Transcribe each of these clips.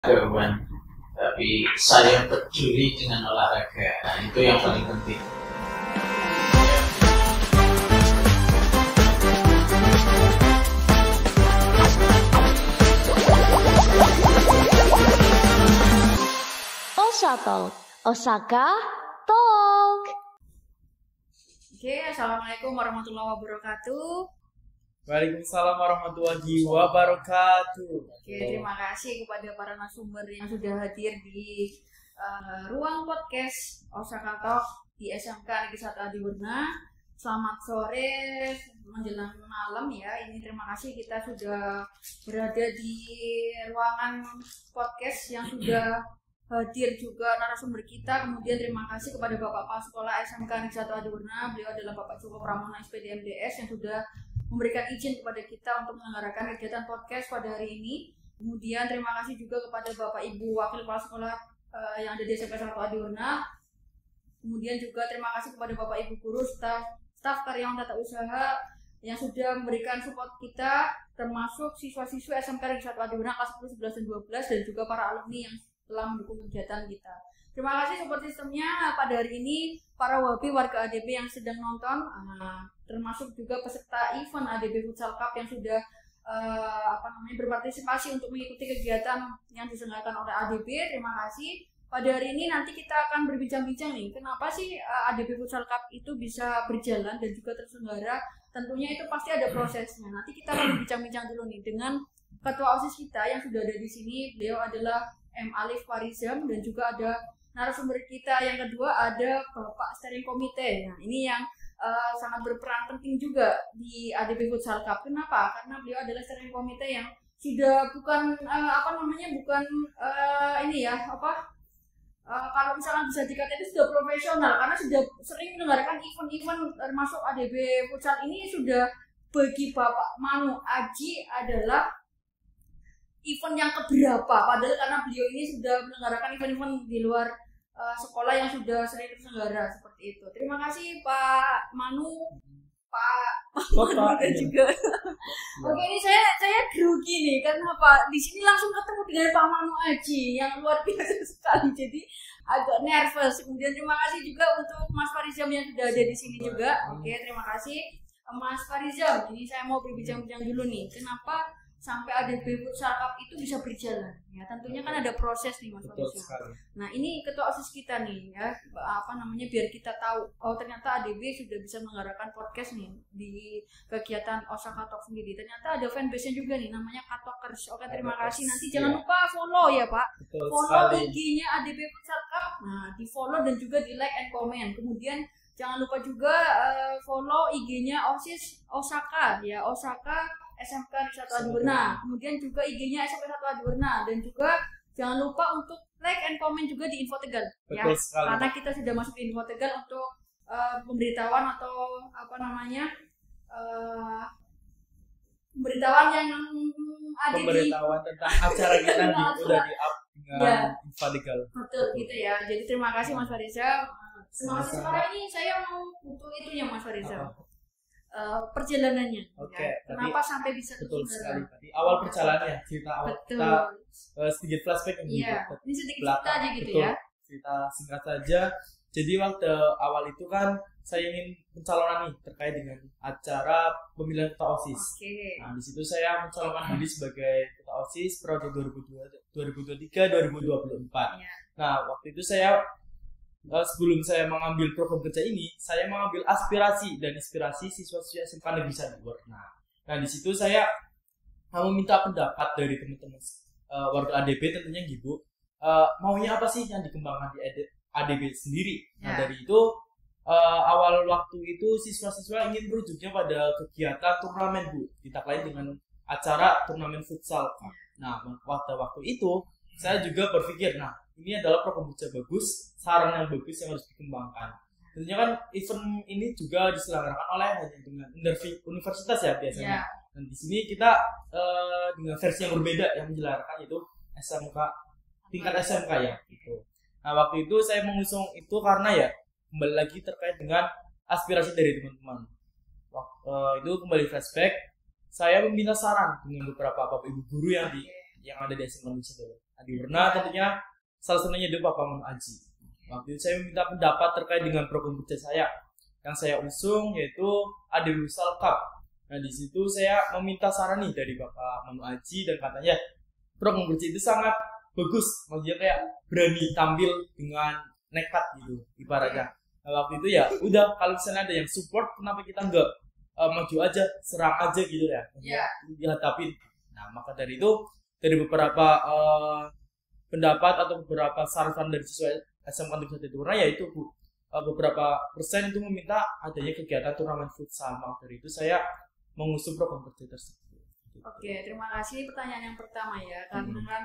Hewan, tapi saya peduli dengan olahraga. Nah, itu yang paling penting. Osha Talk, Osaka Talk. Oke, assalamualaikum warahmatullahi wabarakatuh. Waalaikumsalam warahmatullahi wabarakatuh. Oke, terima kasih kepada para narasumber yang sudah hadir di ruang podcast Osaka Talk di SMK Negeri 1 Adiwarna. Selamat sore menjelang malam ya. Ini terima kasih kita sudah berada di ruangan podcast yang sudah hadir juga narasumber kita. Kemudian terima kasih kepada Bapak Kepala Sekolah SMK Negeri 1 Adiwarna. Beliau adalah Bapak Joko Pramono SPD MDS yang sudah memberikan izin kepada kita untuk menyelenggarakan kegiatan podcast pada hari ini. Kemudian terima kasih juga kepada Bapak Ibu Wakil Kepala Sekolah yang ada di SMK 1 Adiwarna. Kemudian juga terima kasih kepada Bapak Ibu guru, staf karyawan tata usaha yang sudah memberikan support kita, termasuk siswa-siswa SMK Negeri 1 Adiwarna kelas 10, 11, dan 12, dan juga para alumni yang telah mendukung kegiatan kita. Terima kasih support sistemnya pada hari ini para wabi warga ADB yang sedang nonton, termasuk juga peserta event ADB Futsal Cup yang sudah berpartisipasi untuk mengikuti kegiatan yang diselenggarakan oleh ADB. Terima kasih. Pada hari ini nanti kita akan berbincang-bincang nih, kenapa sih ADB Futsal Cup itu bisa berjalan dan juga terselenggara. Tentunya itu pasti ada prosesnya. Nanti kita akan berbincang-bincang dulu nih dengan ketua OSIS kita yang sudah ada di sini. Beliau adalah M. Alif Farizam, dan juga ada narasumber kita yang kedua ada Bapak Steering Komite. Nah, ini yang sangat berperan penting juga di ADB Futsal Cup. Kenapa? Karena beliau adalah Steering Komite yang sudah bukan kalau misalnya bisa dikatakan itu sudah profesional, karena sudah sering mendengarkan event-event termasuk ADB Futsal ini. Sudah bagi Bapak Manu Aji adalah event yang keberapa, padahal karena beliau ini sudah menyelenggarakan event-event di luar sekolah yang sudah sering terselenggara seperti itu. Terima kasih Pak Manu, Pak Manu dan juga. Oke, ini saya grogi nih karena Pak di sini langsung ketemu dengan Pak Manu Aji yang luar biasa sekali, jadi agak nervous. Kemudian terima kasih juga untuk Mas Farizam yang sudah ada di sini juga. Oke, terima kasih Mas Farizam. Ini saya mau berbincang-bincang dulu nih, kenapa sampai ADB Futsal Cup itu bisa berjalan ya. Tentunya kan ada proses nih Mas Farizam. Nah, ini ketua OSIS kita nih ya, biar kita tahu oh ternyata ADB sudah bisa menyelenggarakan podcast nih di kegiatan Osaka Talk sendiri. Ternyata ada fanbase-nya juga nih, namanya Katokers. Oke, terima kasih. Nanti jangan lupa follow ya Pak. Follow IG-nya ADB Futsal Cup. Nah, di follow dan juga di like and comment. Kemudian jangan lupa juga follow IG-nya OSIS Osaka ya, Osaka SMK Negeri 1 Adiwarna. Kemudian juga IG-nya SMK 1 Adiwarna, dan juga jangan lupa untuk like and comment juga di Info Tegal ya. Karena kita sudah masuk di Info Tegal untuk pemberitahuan atau pemberitahuan yang ada pemberitahuan tentang acara kita udah di-up dengan Info Tegal. Betul gitu ya. Jadi terima kasih Mas Farizam. Sekarang ini saya mau butuh itunya Mas Farizam. Perjalanannya ya. Kenapa sampai bisa betul sekali tadi awal perjalanannya, cerita awal kita sedikit flashback ini sedikit cerita aja gitu ya, cerita singkat saja. Jadi waktu awal itu kan saya ingin pencalonan nih terkait dengan acara pemilihan ketua OSIS. Nah, di situ saya mencalonkan diri sebagai ketua OSIS periode 2023-2024. Nah, waktu itu saya sebelum saya mengambil program kerja ini, saya mengambil aspirasi dan inspirasi siswa-siswa SMK Negeri 1 Adiwarna. Nah, di situ saya meminta pendapat dari teman-teman warga ADB tentunya gitu. Maunya apa sih yang dikembangkan di ADB sendiri? Nah, dari itu awal waktu itu siswa-siswa ingin merujuknya pada kegiatan turnamen Bu, ditandai dengan acara turnamen futsal. Nah, waktu itu saya juga berpikir, nah ini adalah program kerja bagus, saran yang bagus yang harus dikembangkan. Tentunya kan event ini juga diselenggarakan oleh dengan universitas ya biasanya. Dan di sini kita dengan versi yang berbeda yang menjelaskan itu SMK, tingkat SMK ya. Gitu. Nah, waktu itu saya mengusung itu karena ya kembali lagi terkait dengan aspirasi dari teman-teman. Itu kembali flashback, saya meminta saran dengan beberapa bapak ibu guru yang ada di SMK Adiwarna tentunya salah satunya itu Bapak Manu Aji. Waktu itu saya meminta pendapat terkait dengan program kerja saya yang saya usung, yaitu ADB Futsal Cup. Nah di situ saya meminta saran nih dari Bapak Manu Aji, dan katanya program kerja itu sangat bagus, maksudnya kayak berani tampil dengan nekat gitu ibaratnya. Nah waktu itu ya udah, kalau misalnya ada yang support, kenapa kita nggak maju aja, serang aja gitu ya, dihadapin. Nah maka dari itu, dari beberapa pendapat atau beberapa saran dari siswa SMK Negeri 1 Adiwarna, yaitu beberapa persen itu meminta adanya kegiatan turnamen futsal. Maka dari itu saya mengusung program kerja tersebut. Oke, terima kasih. Pertanyaan yang pertama ya, karena kan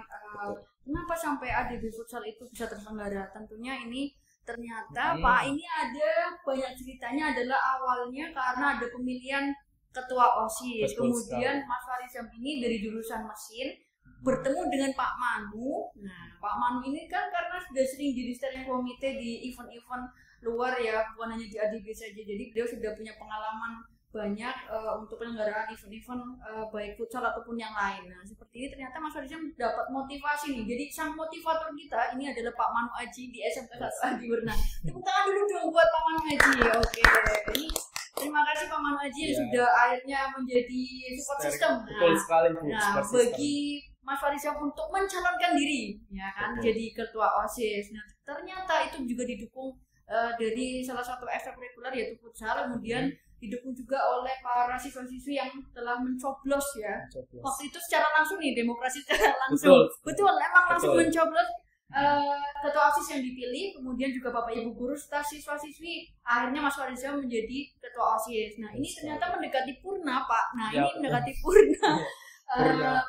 kenapa sampai ADB futsal itu bisa terselenggara? Tentunya ini ternyata Pak ini ada banyak ceritanya, adalah awalnya karena ada pemilihan ketua OSIS. Kemudian Mas Farizam ini dari jurusan mesin bertemu dengan Pak Manu. Nah, Pak Manu ini kan karena sudah sering jadi steering komite di event-event luar ya, bukan hanya di ADB saja. Jadi beliau sudah punya pengalaman banyak untuk penyelenggaraan event-event baik futsal ataupun yang lain. Nah seperti ini ternyata Mas Farizam dapat motivasi nih. Jadi sang motivator kita ini adalah Pak Manu Aji di SMK 1 Adiwarna. Tepuk tangan dulu dong buat Pak Manu Aji. Oke, ini terima kasih Pak Manu Aji yang sudah akhirnya menjadi support system. Betul sekali Bu. Nah bagi Mas Farizam untuk mencalonkan diri, ya kan, jadi ketua OSIS. Nah ternyata itu juga didukung dari salah satu ekstrakurikuler yaitu futsal, kemudian didukung juga oleh para siswa-siswi yang telah mencoblos ya. Waktu itu secara langsung nih, demokrasi secara langsung. Betul, emang langsung mencoblos ketua OSIS yang dipilih, kemudian juga Bapak Ibu guru serta siswa-siswi. Akhirnya Mas Farizam menjadi ketua OSIS. Nah, ini ternyata mendekati purna, Pak. Nah, ini mendekati purna.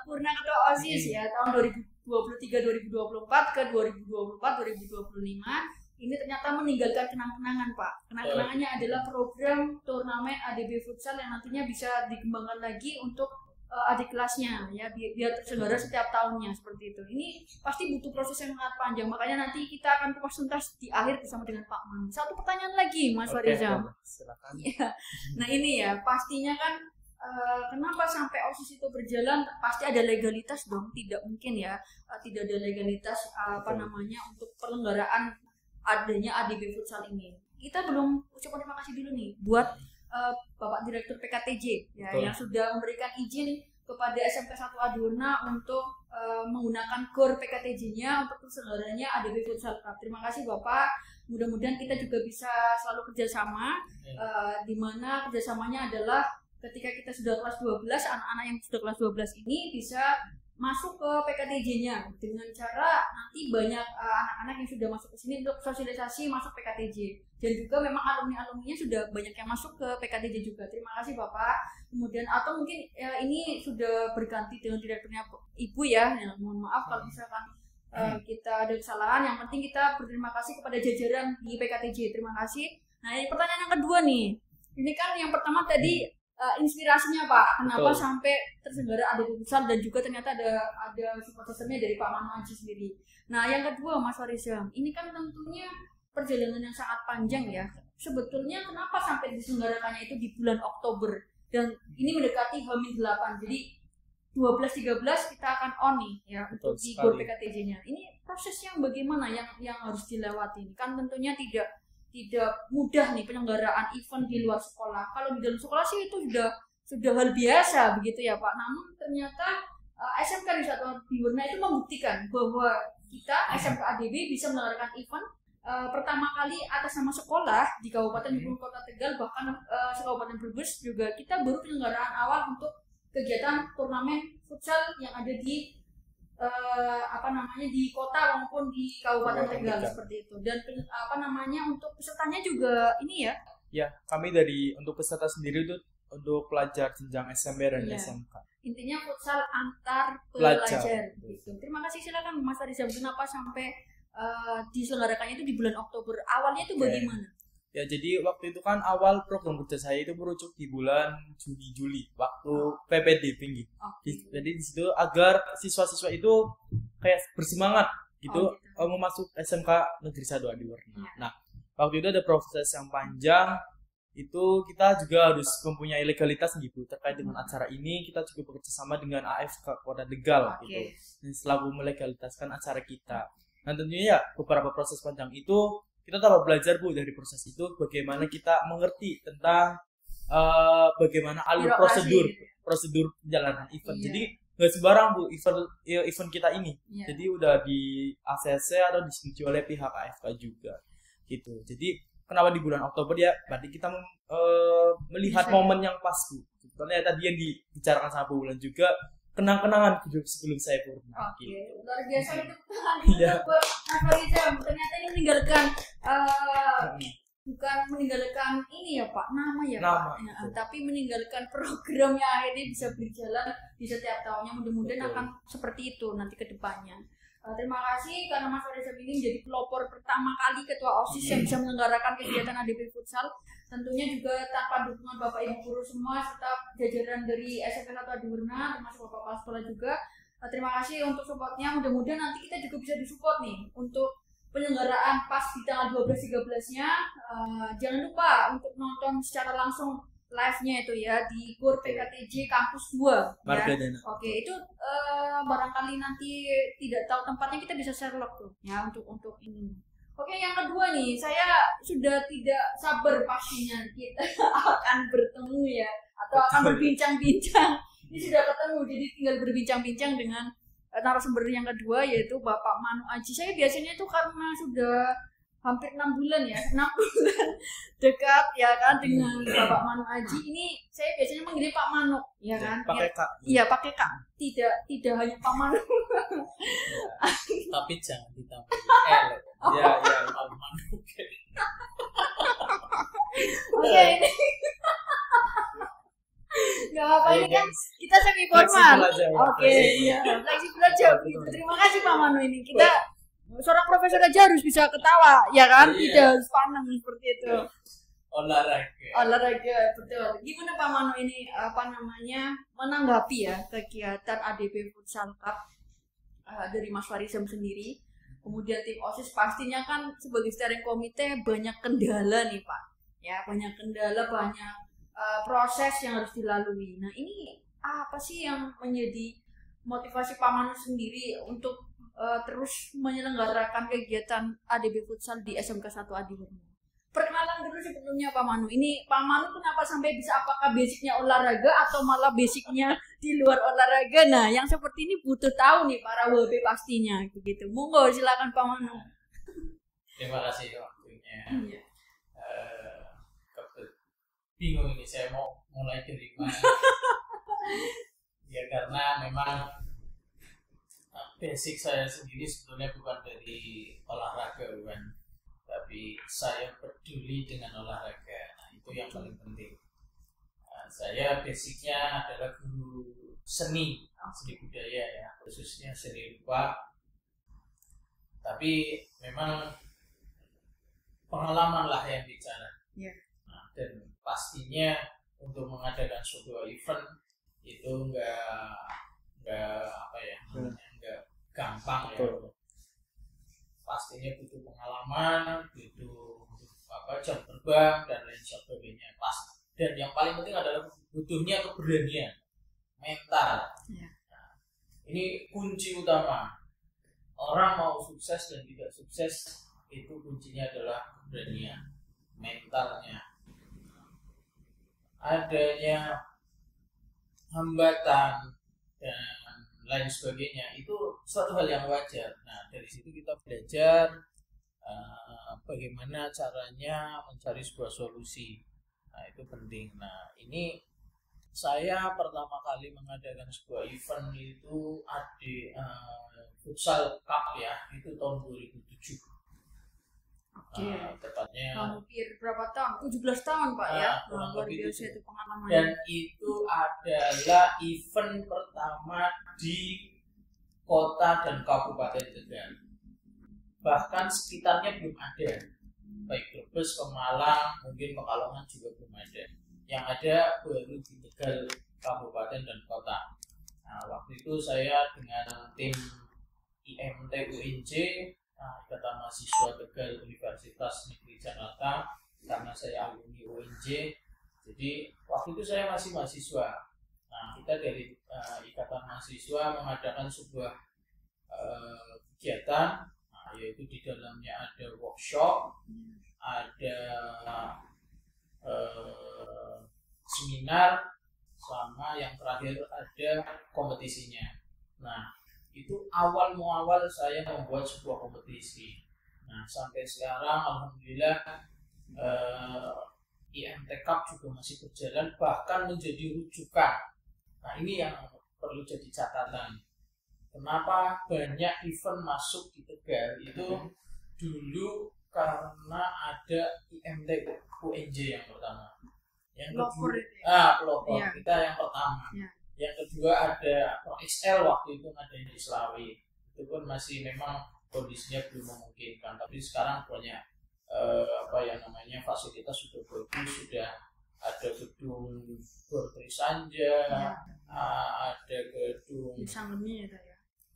Purna ketua OSIS ya, tahun 2023-2024 ke 2024-2025. Ini ternyata meninggalkan kenang-kenangan, Pak. Kenang-kenangannya adalah program turnamen ADB Futsal yang nantinya bisa dikembangkan lagi untuk adik kelasnya, ya, biar terselenggara setiap tahunnya seperti itu. Ini pasti butuh proses yang sangat panjang, makanya nanti kita akan kupas tuntas di akhir bersama dengan Pak Manu. Satu pertanyaan lagi, Mas Farizam. Silakan. Ya. Nah ini ya, pastinya kan kenapa sampai OSIS itu berjalan, pasti ada legalitas dong. Tidak mungkin ya tidak ada legalitas untuk penyelenggaraan adanya ADB Futsal ini. Kita belum ucapkan terima kasih dulu nih buat Bapak Direktur PKTJ ya, yang sudah memberikan izin kepada SMK 1 Adiwarna untuk menggunakan GOR PKTJ-nya untuk terselenggaranya ADB Futsal Cup. Terima kasih Bapak. Mudah-mudahan kita juga bisa selalu kerjasama, di mana kerjasamanya adalah ketika kita sudah kelas 12, anak-anak yang sudah kelas 12 ini bisa masuk ke PKTJ-nya dengan cara nanti banyak anak-anak yang sudah masuk ke sini untuk sosialisasi masuk PKTJ, dan juga memang alumni-alumninya sudah banyak yang masuk ke PKTJ juga. Terima kasih Bapak. Kemudian atau mungkin ini sudah berganti dengan direkturnya Ibu ya, mohon maaf kalau misalkan kita ada kesalahan. Yang penting kita berterima kasih kepada jajaran di PKTJ. Terima kasih. Nah ini pertanyaan yang kedua nih, ini kan yang pertama tadi inspirasinya Pak, kenapa sampai terselenggara ADB Futsal, dan juga ternyata ada support systemnya dari Pak Manu Aji sendiri. Nah yang kedua Mas Farizam, ini kan tentunya perjalanan yang sangat panjang ya. Sebetulnya kenapa sampai diselenggarakannya itu di bulan Oktober, dan ini mendekati H-8, jadi 12-13 kita akan on nih ya untuk di GOR PKTJ-nya. Ini proses yang bagaimana yang harus dilewati? Kan tentunya tidak mudah nih penyelenggaraan event di luar sekolah. Kalau di dalam sekolah sih itu sudah hal biasa begitu ya Pak. Namun ternyata SMK Negeri 1 Adiwarna itu membuktikan bahwa kita SMK ADB bisa menyelenggarakan event pertama kali atas nama sekolah di Kabupaten Bengkulu Kota Tegal, bahkan Kabupaten Brebes juga kita baru penyelenggaraan awal untuk kegiatan turnamen futsal yang ada di di kota maupun di Kabupaten Tegal seperti itu. Dan untuk pesertanya juga ini ya. Ya, kami untuk peserta sendiri itu untuk pelajar jenjang SMP dan SMK. Intinya futsal antar pelajar gitu. Terima kasih, silakan Mas Farizam, kenapa sampai diselenggarakannya itu di bulan Oktober? Awalnya itu bagaimana? Ya, jadi waktu itu kan awal program kerja saya itu merujuk di bulan Juni-Juli waktu PPDB. Jadi di situ agar siswa-siswa itu kayak bersemangat gitu mau masuk SMK Negeri 1 Adiwarna. Nah, waktu itu ada proses yang panjang itu kita juga harus mempunyai legalitas gitu terkait dengan acara ini. Kita juga bekerjasama dengan AFK Kota Tegal gitu, dan selalu melegalitaskan acara kita. Nah tentunya ya beberapa proses panjang itu kita dapat belajar Bu dari proses itu, bagaimana kita mengerti tentang bagaimana alur prosedur penjalanan event. Jadi nggak sembarang Bu event kita ini. Jadi udah di ACC atau disetujui oleh pihak AFK juga gitu. Jadi kenapa di bulan Oktober ya? Berarti kita melihat momen yang pas Bu. Sebenarnya tadi yang dibicarakan sama Bu Wulan juga, kenang-kenangan hidup sebelum saya purna. Gitu. Luar biasa untuk Mas Farizam. Ternyata ini meninggalkan bukan meninggalkan ini ya Pak, nama ya Pak, ya, tapi meninggalkan program yang akhirnya bisa berjalan di setiap tahunnya. Mudah-mudahan akan seperti itu nanti ke depannya. Terima kasih karena Mas Farizam ini menjadi pelopor pertama kali ketua OSIS yang bisa menyelenggarakan kegiatan ADB Futsal. Tentunya juga tanpa dukungan Bapak Ibu guru semua serta jajaran dari SMP 1 Adiwarna, termasuk Bapak Kepala Sekolah juga. Terima kasih untuk supportnya. Mudah-mudahan nanti kita juga bisa disupport nih untuk penyelenggaraan pas di tanggal 12-13-nya. Jangan lupa untuk nonton secara langsung live-nya itu ya di GOR PKTJ Kampus 2 ya. Oke, itu barangkali nanti tidak tahu tempatnya kita bisa share log tuh ya untuk ini. Oke, yang kedua nih, saya sudah tidak sabar pastinya kita akan bertemu ya atau akan berbincang-bincang. Ini sudah ketemu, jadi tinggal berbincang-bincang dengan narasumber yang kedua yaitu Bapak Manu Aji. Saya biasanya itu karena sudah hampir 6 bulan ya, 6 bulan dekat ya kan dengan Bapak Manu Aji. Ini saya biasanya manggilnya Pak Manu ya kan. Pakai Kak. Iya, pakai Kak. Tidak hanya Pak Manu. Tapi jangan ditambah L. Ya, Pak Manu. Oke, ini nggak apa-apa, ini kan kita semi formal. Oke, iya, fleksibel aja. Terima kasih Pak Manu ini. Kita seorang profesor aja harus bisa ketawa, ya kan? Tidak harus panang seperti itu. Olahraga, betul. Gimana Pak Manu ini menanggapi ya kegiatan ADB Futsal Cup dari Mas Farizam sendiri? Kemudian tim OSIS pastinya kan sebagai steering komite banyak kendala nih Pak. Ya, banyak kendala, banyak proses yang harus dilalui. Nah, ini apa sih yang menjadi motivasi Pak Manu sendiri untuk terus menyelenggarakan kegiatan ADB Futsal di SMK 1 Adiwarna? Perkenalan dulu sebelumnya Pak Manu. Ini Pak Manu kenapa sampai bisa, apakah basicnya olahraga atau malah basicnya di luar olahraga? Nah, yang seperti ini butuh tahu nih para WB pastinya begitu. Monggo silakan Pak Manu. Terima kasih waktunya. Bingung ini saya mau mulai dari mana. Ya karena memang basic saya sendiri sebetulnya bukan dari olahraga bukan, tapi saya peduli dengan olahraga. Nah, itu yang paling penting. Saya basicnya adalah guru seni budaya ya, khususnya seni rupa. Tapi memang pengalaman lah yang bicara. Nah, dan pastinya untuk mengadakan sebuah event itu enggak gampang ya. Pastinya butuh pengalaman, butuh jam terbang dan lain sebagainya. Dan yang paling penting adalah butuhnya keberanian mental. Nah, ini kunci utama. Orang mau sukses dan tidak sukses itu kuncinya adalah keberanian mentalnya. Adanya hambatan dan lain sebagainya itu suatu hal yang wajar. Nah, dari situ kita belajar bagaimana caranya mencari sebuah solusi. Nah, itu penting. Nah, ini saya pertama kali mengadakan sebuah event itu Futsal Cup ya, itu tahun 2007. Tepatnya hampir berapa tahun? 17 tahun Pak ya. Luar biasa itu pengalaman. Dan itu adalah event pertama di kota dan kabupaten Tegal. Bahkan sekitarnya belum ada. Baik Brebes, Pemalang, mungkin Pekalongan juga belum ada. Yang ada baru di Tegal kabupaten dan kota. Nah, waktu itu saya dengan tim IMT UNJ, Ikatan Mahasiswa Tegal Universitas Negeri Jakarta, karena saya alumni UNJ PNJ. Jadi waktu itu saya masih mahasiswa. Nah, kita dari Ikatan Mahasiswa mengadakan sebuah kegiatan, yaitu di dalamnya ada workshop, ada seminar, sama yang terakhir ada kompetisinya. Nah, itu awal saya membuat sebuah kompetisi. Nah, sampai sekarang alhamdulillah IMT Cup juga masih berjalan, bahkan menjadi rujukan. Nah, ini yang perlu jadi catatan. Kenapa banyak event masuk di Tegal itu dulu karena ada IMT UNJ yang pertama. Yang kedua, pelopor kita yang pertama. Yang kedua ada XL waktu itu ada di Selawi. Itu pun masih memang kondisinya belum memungkinkan. Tapi sekarang banyak fasilitas sudah bagus, sudah ada gedung Gor Trisanja, ada gedung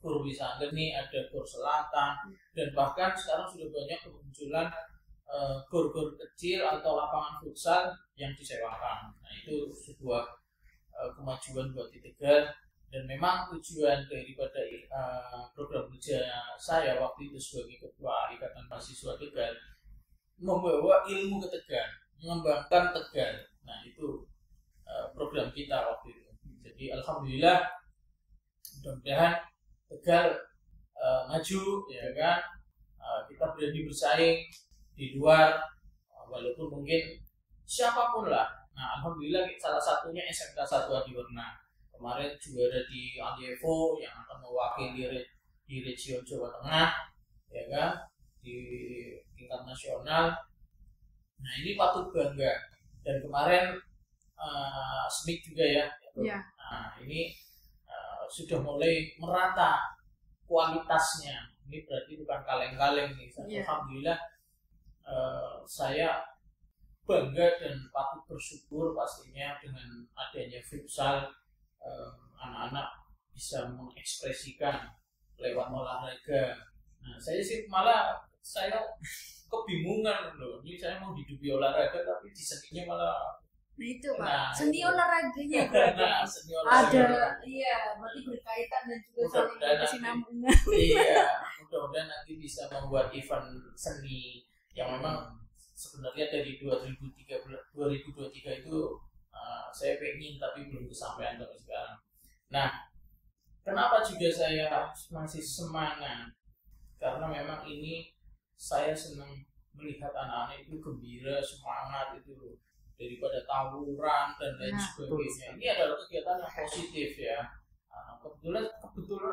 Gor Wisanggeni, ada Gor Selatan, dan bahkan sekarang sudah banyak kemunculan gor-gor kecil atau lapangan futsal yang disewakan. Nah, itu sebuah kemajuan buat di Tegal, dan memang tujuan daripada program kerja saya waktu itu sebagai ketua Ikatan Mahasiswa Tegal membawa ilmu ke Tegal, mengembangkan Tegal. Nah, itu program kita waktu itu. Jadi alhamdulillah, mudah-mudahan Tegal maju, ya kan. Kita berani bersaing di luar, walaupun mungkin siapapun lah. Nah, alhamdulillah salah satunya SMK 1 Adiwarna kemarin juara di Alievo yang akan mewakili di region Jawa Tengah, ya kan, di tingkat nasional. Nah, ini patut bangga. Dan kemarin SMIC juga ya. Nah, ini sudah mulai merata kualitasnya. Ini berarti bukan kaleng-kaleng nih. Alhamdulillah, saya bangga dan patut bersyukur pastinya dengan adanya futsal. Anak-anak bisa mengekspresikan lewat olahraga. Nah, saya sih malah kebingungan loh. Ini saya mau hidupi olahraga tapi di seninya malah. Nah itu Pak, seni olahraganya seni olahraga. Iya, berarti berkaitan dan juga saling berkesinambungan. Iya, mudah-mudahan nanti bisa membuat event seni yang memang sebenarnya dari 2023 itu saya pengen tapi belum kesampaian sampai sekarang. Nah, kenapa juga saya masih semangat? Karena memang ini saya senang melihat anak-anak itu gembira, semangat itu daripada tawuran dan lain sebagainya. Ini adalah kegiatan yang positif ya. Kebetulan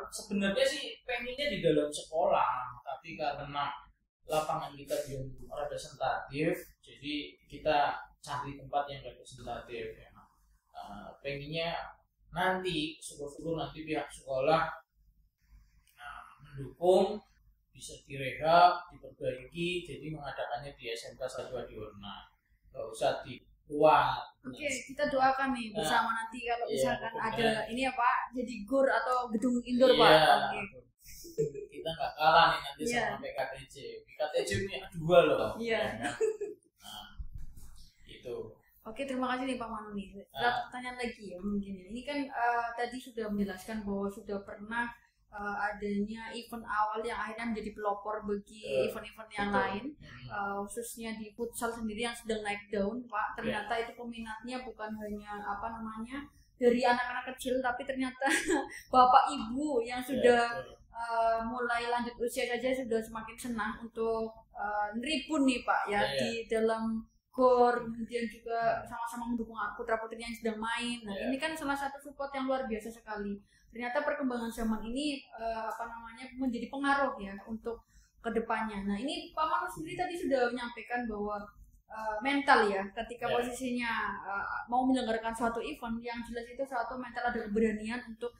sebenarnya sih pengennya di dalam sekolah, tapi karena lapangan kita belum representatif, jadi kita cari tempat yang representatif ya. Pengennya nanti syukur-syukur nanti pihak sekolah mendukung, bisa direhab, diperbaiki, jadi mengadakannya di SMK 1 Adiwarna, nggak usah di luar. Oke, kita doakan nih bersama nanti kalau misalkan ada ini ya Pak, jadi GOR atau gedung indoor Pak. Kita nggak kalah nih nanti sama PKTJ. PKTJ punya 2 loh. Iya. Nah, itu. Oke, terima kasih nih Pak Manuni. Pertanyaan lagi ya mungkin. Ini kan tadi sudah menjelaskan bahwa sudah pernah adanya event awal yang akhirnya menjadi pelopor bagi event-event yang lain, khususnya di futsal sendiri yang sedang naik daun Pak. Ternyata itu peminatnya bukan hanya dari anak-anak kecil, tapi ternyata bapak ibu yang sudah mulai lanjut usia saja sudah semakin senang untuk neribun nih Pak ya di dalam GOR, kemudian juga sama-sama mendukung putra putrinya yang sedang main. Nah ini kan salah satu support yang luar biasa sekali. Ternyata perkembangan zaman ini menjadi pengaruh ya untuk kedepannya. Nah ini Pak Manu sendiri tadi sudah menyampaikan bahwa mental ya, ketika posisinya mau menyelenggarakan suatu event, yang jelas itu suatu mental ada keberanian untuk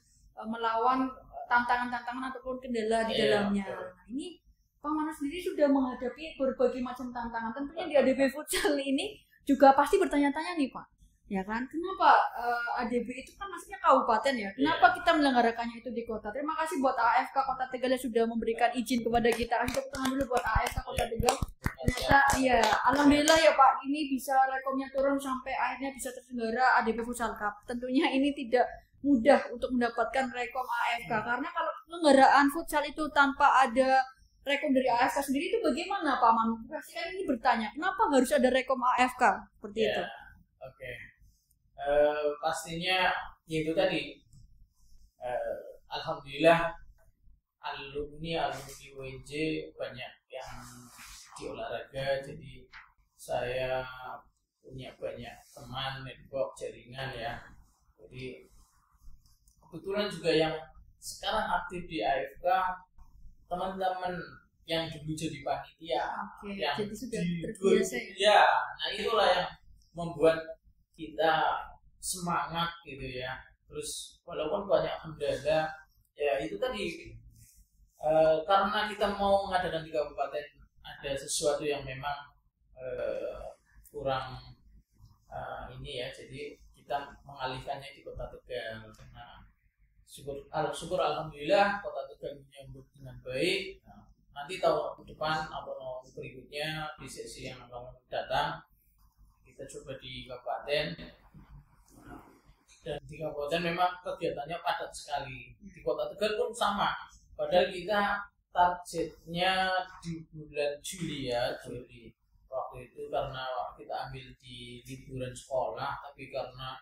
melawan tantangan-tantangan ataupun kendala di dalamnya. Nah ini Pak Manu sendiri sudah menghadapi berbagai macam tantangan. Tentunya di ADB Futsal ini juga pasti bertanya-tanya nih Pak, ya kan? Kenapa ADB itu kan maksudnya kabupaten ya? Kenapa kita menyelenggarakannya itu di kota? Terima kasih buat AFK Kota Tegal yang sudah memberikan izin kepada kita. Tepuk tangan dulu buat AFK Kota Tegal. Ternyata ya, alhamdulillah ya Pak, ini bisa rekomnya turun sampai akhirnya bisa terselenggara ADP Futsal Cup. Tentunya ini tidak mudah untuk mendapatkan rekom AFK karena kalau penyelenggaraan futsal itu tanpa ada rekom dari AFK sendiri itu bagaimana Pak Manu? Pasti kan ini bertanya, kenapa harus ada rekom AFK seperti itu? Oke. Pastinya itu tadi. Alhamdulillah alumni WJ banyak yang di olahraga, jadi saya punya banyak teman, network, jaringan ya. Jadi kebetulan juga yang sekarang aktif di AFK teman-teman yang dulu jadi panitia, yang jadi sudah di terbiasa ya. Nah itulah yang membuat kita semangat gitu ya. Terus walaupun banyak kendala, ya itu tadi karena kita mau mengadakan di kabupaten ada sesuatu yang memang kurang ini ya, jadi kita mengalihkannya di Kota Tegal. Nah, syukur alhamdulillah Kota Tegal menyambut dengan baik. Nah, nanti tahun depan atau tahun berikutnya di sesi yang akan datang kita coba di kabupaten. Dan di kabupaten memang kegiatannya padat sekali. Di Kota Tegal pun sama. Padahal kita targetnya di bulan Juli ya, Juli. Waktu itu karena kita ambil di liburan sekolah, tapi karena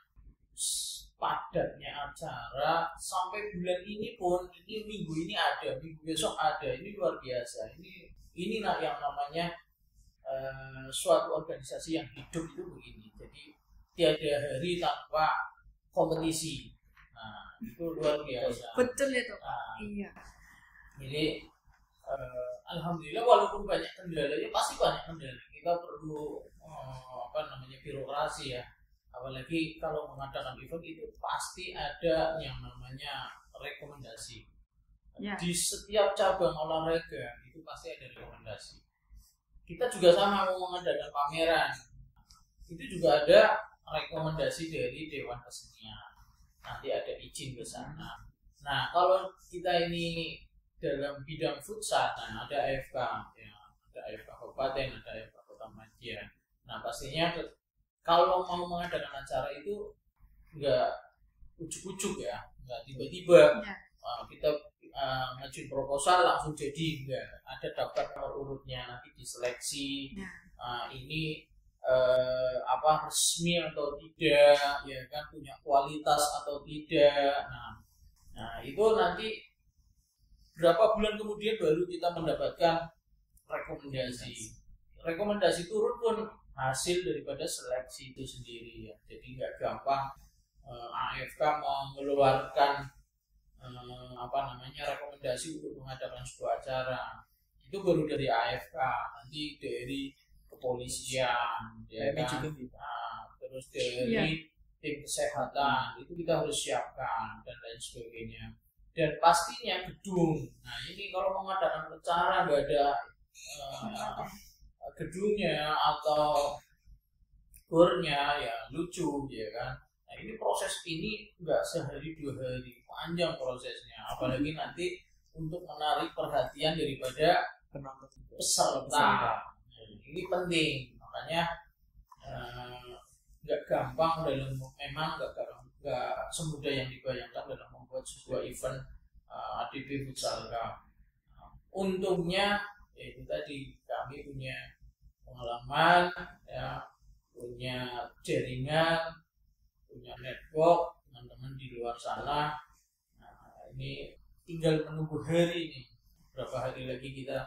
padatnya acara sampai bulan ini pun, ini minggu ini ada, minggu besok ada, ini luar biasa. Ini yang namanya suatu organisasi yang hidup itu begini. Jadi tiada hari tanpa kompetisi. Nah, itu luar biasa. Betul itu. Nah, Iya. jadi alhamdulillah walaupun banyak kendalanya, pasti banyak kendala. Kita perlu birokrasi ya. Apalagi kalau mengadakan event itu pasti ada yang namanya rekomendasi. Ya. Di setiap cabang olahraga itu pasti ada rekomendasi. Kita juga sama mau mengadakan pameran, itu juga ada rekomendasi dari Dewan Kesenian. Nanti ada izin ke sana. Nah, kalau kita ini dalam bidang futsal, nah ada AFK, ya, ada AFK Kabupaten, ada AFK Kota Madia. Nah, pastinya kalau mau mengadakan acara itu nggak ujuk-ujuk ya, nggak tiba-tiba kita ngajuin proposal langsung jadi, enggak. Ada daftar nomor urutnya, nanti diseleksi. Ini resmi atau tidak, ya kan, punya kualitas atau tidak. Nah itu nanti berapa bulan kemudian baru kita mendapatkan rekomendasi turun pun hasil daripada seleksi itu sendiri ya. Jadi nggak gampang AFK mengeluarkan rekomendasi untuk mengadakan sebuah acara. Itu baru dari AFK, nanti dari kepolisian, ya kan? Terus dari tim kesehatan, itu kita harus siapkan dan lain sebagainya. Dan pastinya gedung. Nah ini kalau mengadakan acara nggak ada gedungnya atau gornya, ya lucu, ya kan? Nah ini proses ini nggak sehari dua hari, panjang prosesnya. Apalagi nanti untuk menarik perhatian daripada peserta. Ini penting, makanya nggak gampang memang nggak semudah yang dibayangkan dalam membuat sebuah event ADP Futsal Cup. Untungnya itu tadi kami punya pengalaman, ya, punya jaringan, punya network teman-teman di luar sana. Nah, ini tinggal menunggu hari ini. Berapa hari lagi kita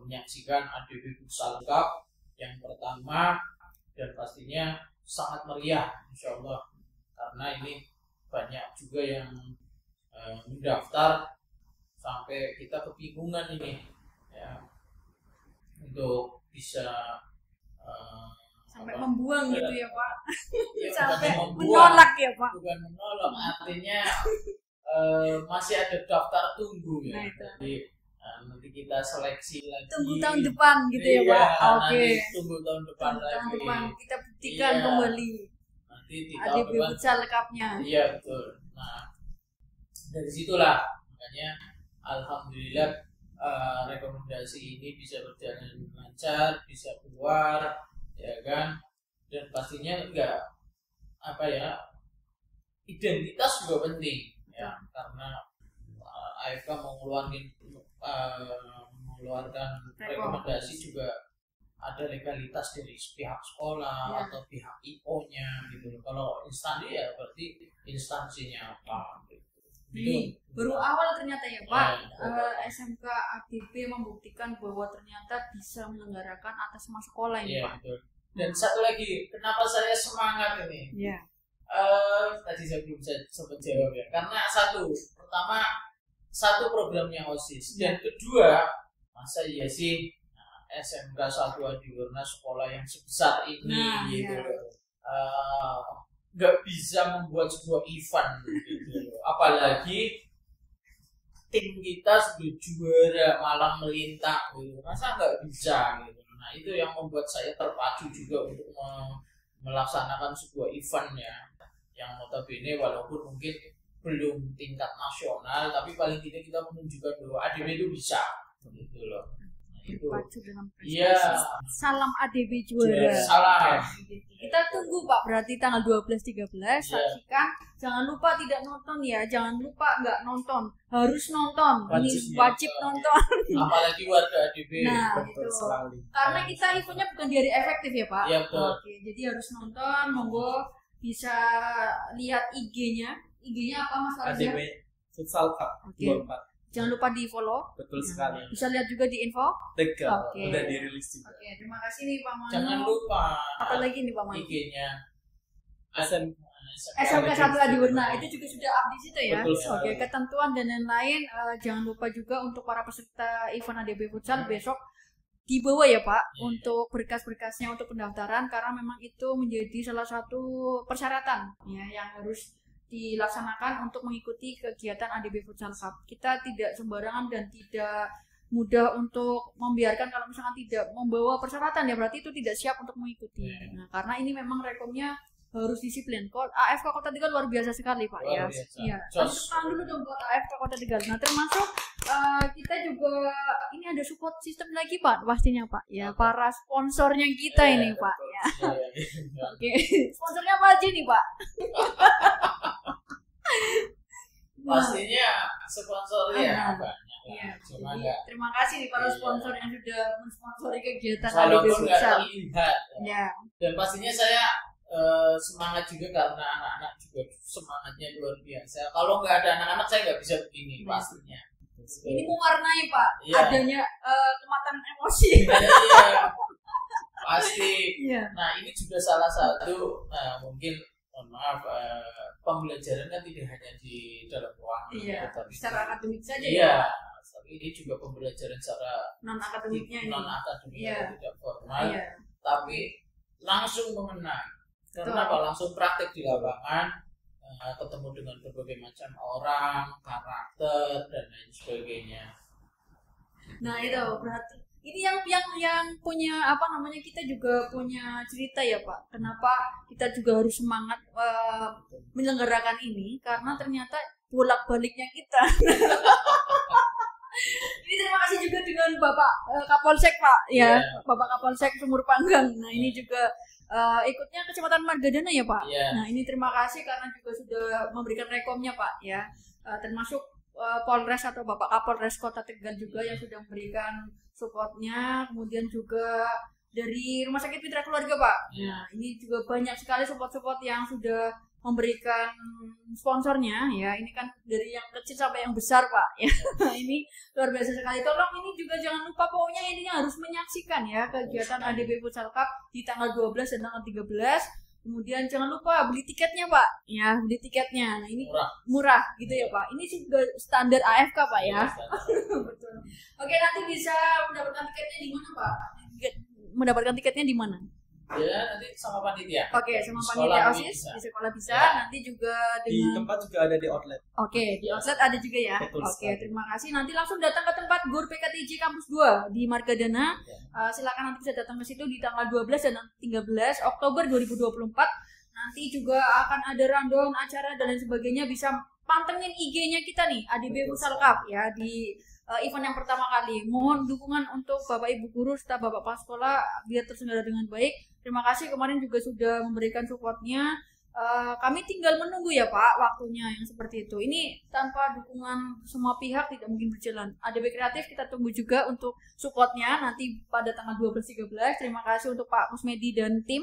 menyaksikan ADP Futsal Cup yang pertama, dan pastinya sangat meriah insya Allah, karena ini banyak juga yang mendaftar sampai kita kebingungan ini ya untuk bisa sampai membuang gitu ya Pak. Ya, sampai membuang, menolak ya Pak. bukan menolak, artinya masih ada daftar tunggu ya. Nah, itu. Jadi nanti kita seleksi lagi. Tunggu tahun depan gitu ya Pak. Oke. Tunggu tahun depan lagi. Tahun depan kita buktikan kembali. Nanti di tahun ADP depan. Futsal Cup-nya. Iya betul. Nah dari situlah makanya alhamdulillah rekomendasi ini bisa berjalan lancar, bisa keluar, ya kan? Dan pastinya enggak identitas juga penting, ya, karena AFK mengeluarkan rekomendasi juga ada legalitas dari pihak sekolah atau pihak IO-nya gitu. Kalau instansi ya berarti instansinya apa gitu. Ini baru awal ternyata ya Pak, SMK ADB membuktikan bahwa ternyata bisa menyelenggarakan atas nama sekolah ini Pak. Betul. Dan satu lagi, kenapa saya semangat ini? Iya. Tadi saya belum sempat jawab ya. Karena satu programnya OSIS, dan kedua, masa iya sih SMK Satu Adiwarna sekolah yang sebesar ini gitu. Nggak bisa membuat sebuah event gitu. Apalagi tim kita sudah juara malang melintang gitu. Masa nggak bisa gitu. Nah itu yang membuat saya terpacu juga untuk melaksanakan sebuah event ya, yang notabene walaupun mungkin belum tingkat nasional, tapi paling tidak kita menunjukkan bahwa ADB itu bisa gitu loh. Berpacu dengan prestasi. Iya. Salam ADB juara. Salam. Kita tunggu Pak, berarti tanggal 12-13 saksikan. Jangan lupa tidak nonton ya, jangan lupa nggak nonton, harus nonton. Ini wajib nonton. Apalagi warga ADB. Nah, itu. Karena kita eventnya bukan di hari efektif ya Pak. Iya betul. Oke, jadi harus nonton. Monggo bisa lihat IG-nya. IG-nya apa Mas Farizal? ADB Futsal Cup 24. Jangan lupa di follow. Betul sekali. Bisa lihat juga di info. Tegal. Oke. Udah dirilis juga. Oke, terima kasih nih Pak Manu. Jangan lupa. Apa lagi nih Pak Manu? IG-nya SMK 1 Adiwarna itu juga sudah up di situ ya. Betul Oke, ketentuan dan lain-lain. Jangan lupa juga untuk para peserta event ADB Futsal besok dibawa ya Pak untuk berkas-berkasnya untuk pendaftaran, karena memang itu menjadi salah satu persyaratan ya yang harus dilaksanakan untuk mengikuti kegiatan ADB Futsal Cup. Kita tidak sembarangan dan tidak mudah untuk membiarkan kalau misalkan tidak membawa persyaratan ya berarti itu tidak siap untuk mengikuti. Nah, karena ini memang rekomnya harus disiplin. AFK Kota Tegal luar biasa sekali Pak ya. Iya. Tangan dulu dong buat AFK Kota Tegal. Nah, termasuk kita juga ini ada support system lagi Pak pastinya Pak ya, para sponsornya kita ini Pak ya. Oke. Sponsornya apa aja nih Pak? Pastinya sponsornya banyak. Iya, Cuma jadi, terima kasih nih para sponsor yang sudah mensponsori kegiatan ADB walaupun nggak Futsal. terlihat. Ya. Dan pastinya saya semangat juga karena anak-anak juga semangatnya luar biasa. Kalau nggak ada anak-anak saya nggak bisa begini pastinya. Ini mewarnai Pak adanya kematangan emosi. Iya, pasti. Iya. Nah ini juga salah satu mungkin pembelajaran kan tidak hanya di dalam ruangan. Iya. Tapi Secara akademik saja iya, ya. tapi ini juga pembelajaran secara Non akademiknya ini. non akademik Iya. tidak formal, Iya. tapi langsung mengenai. Karena apa? Langsung praktek di lapangan, ketemu dengan berbagai macam orang, karakter dan lain sebagainya. Nah itu berarti ini yang punya apa namanya, kita juga punya cerita ya Pak. Kenapa kita juga harus semangat menyelenggarakan ini, karena ternyata bolak-baliknya kita. Ini terima kasih juga dengan Bapak Kapolsek Pak ya, Bapak Kapolsek Sumur Panggang. Nah ini juga ikutnya Kecamatan Margadana ya Pak. Nah ini terima kasih karena juga sudah memberikan rekomnya Pak ya, termasuk Polres atau Bapak Kapolres Kota Tegal juga yang sudah memberikan supportnya, kemudian juga dari Rumah Sakit Mitra Keluarga Pak. Nah ini juga banyak sekali support-support yang sudah memberikan sponsornya ya. Ini kan dari yang kecil sampai yang besar Pak ya. Ini luar biasa sekali. Tolong ini juga jangan lupa, pokoknya intinya harus menyaksikan ya kegiatan ADB Futsal Cup di tanggal 12 dan tanggal 13. Kemudian jangan lupa beli tiketnya Pak ya, beli tiketnya. Nah ini murah gitu ya Pak. Ini juga standar AFK Pak ya. Betul. Oke, nanti bisa mendapatkan tiketnya di mana Pak? Mendapatkan tiketnya di mana? Ya nanti sama panitia. Oke, sama panitia OSIS di sekolah bisa. Nanti juga di dengan tempat juga ada di outlet. Oke, di outlet ada juga ya. Betul Oke, sekali. terima kasih. Nanti langsung datang ke tempat GUR PKTJ Kampus 2 di Margadana. Silakan nanti bisa datang ke situ di tanggal 12 dan 13 Oktober 2024. Nanti juga akan ada rundown acara dan lain sebagainya. Bisa pantengin IG-nya kita nih, ADB Futsal Cup ya, di event yang pertama kali. Mohon dukungan untuk Bapak Ibu guru serta Bapak Kepala Sekolah biar terselenggara dengan baik. Terima kasih kemarin juga sudah memberikan supportnya. Kami tinggal menunggu ya Pak waktunya yang seperti itu. Ini tanpa dukungan semua pihak tidak mungkin berjalan. ADB Kreatif kita tunggu juga untuk supportnya nanti pada tanggal 12-13. Terima kasih untuk Pak Kusmedi dan tim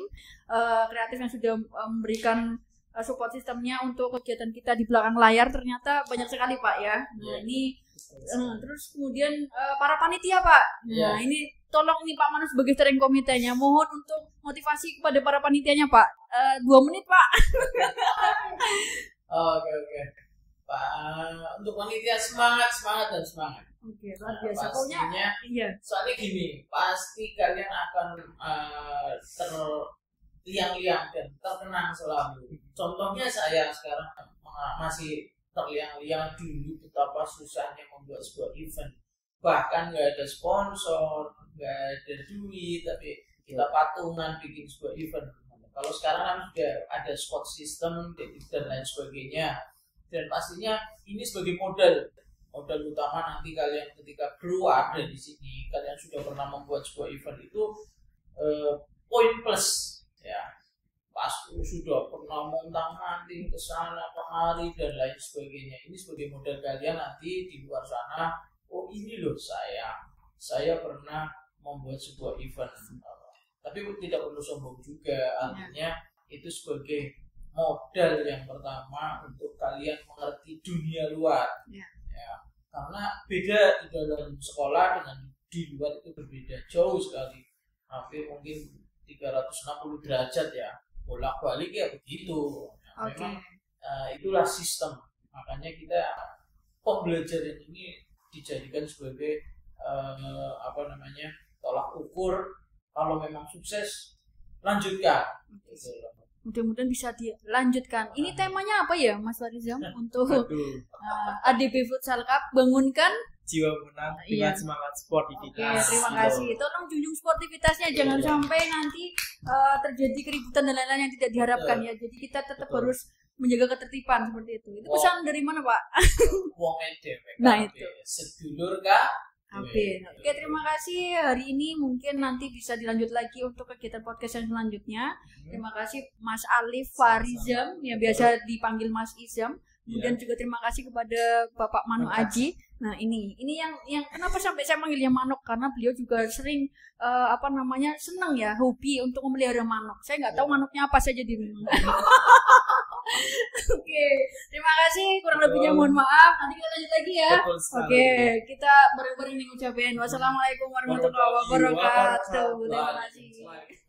kreatif yang sudah memberikan support sistemnya untuk kegiatan kita di belakang layar. Ternyata banyak sekali Pak ya. Nah ini terus kemudian para panitia Pak. Nah ini tolong nih Pak Manu sebagai steering komitenya, mohon untuk motivasi kepada para panitianya Pak. 2 menit Pak. Oke. Pak, untuk panitia semangat dan semangat. Oke, luar biasa. Pastinya, iya. Soalnya gini, pasti kalian akan terliang-liang dan terkenang selalu. Contohnya saya sekarang masih terliang-liang dulu betapa susahnya membuat sebuah event. Bahkan nggak ada sponsor, nggak ada duit, tapi kita patungan bikin sebuah event. Kalau sekarang kan sudah ada spot system dan lain sebagainya, dan pastinya ini sebagai modal utama nanti kalian ketika keluar dari sini, kalian sudah pernah membuat sebuah event itu poin plus ya. Pas sudah pernah montang-manting ke sana kemari dan lain sebagainya, ini sebagai modal kalian nanti di luar sana. Oh ini loh saya pernah membuat sebuah event, tapi tidak perlu sombong juga, artinya itu sebagai modal yang pertama untuk kalian mengerti dunia luar. Ya, karena beda di dalam sekolah dengan di luar itu berbeda jauh sekali, hampir mungkin 360 derajat ya, bolak-balik ya begitu. Memang itulah sistem, makanya kita pembelajaran ini dijadikan sebagai tolak ukur. Kalau memang sukses lanjutkan. Mudah-mudahan bisa dilanjutkan. Ini temanya apa ya Mas Farizam untuk ADB Futsal Cup, bangunkan jiwa menang dengan semangat sportivitas. Oke, terima kasih. Tolong junjung sportivitasnya, jangan sampai nanti terjadi keributan dan lain-lain yang tidak diharapkan ya. Jadi kita tetap harus menjaga ketertiban seperti itu. Itu pesan dari mana Pak? Wong edep. Nah itu. Sedulur Kak. Oke, terima kasih. Hari ini mungkin nanti bisa dilanjut lagi untuk kegiatan podcast yang selanjutnya. Terima kasih Mas Alif Farizam yang biasa dipanggil Mas Izam. Kemudian juga terima kasih kepada Bapak Manu Aji. Nah ini yang kenapa sampai saya manggilnya Manuk, karena beliau juga sering senang ya, hobi untuk memelihara manuk. Saya nggak tahu manuknya apa saja di rumah. Oke, terima kasih. Kurang lebihnya mohon maaf. Nanti kita lanjut lagi ya. Oke, kita bareng-bareng nih ngucapin wassalamualaikum warahmatullahi wabarakatuh. Terima kasih.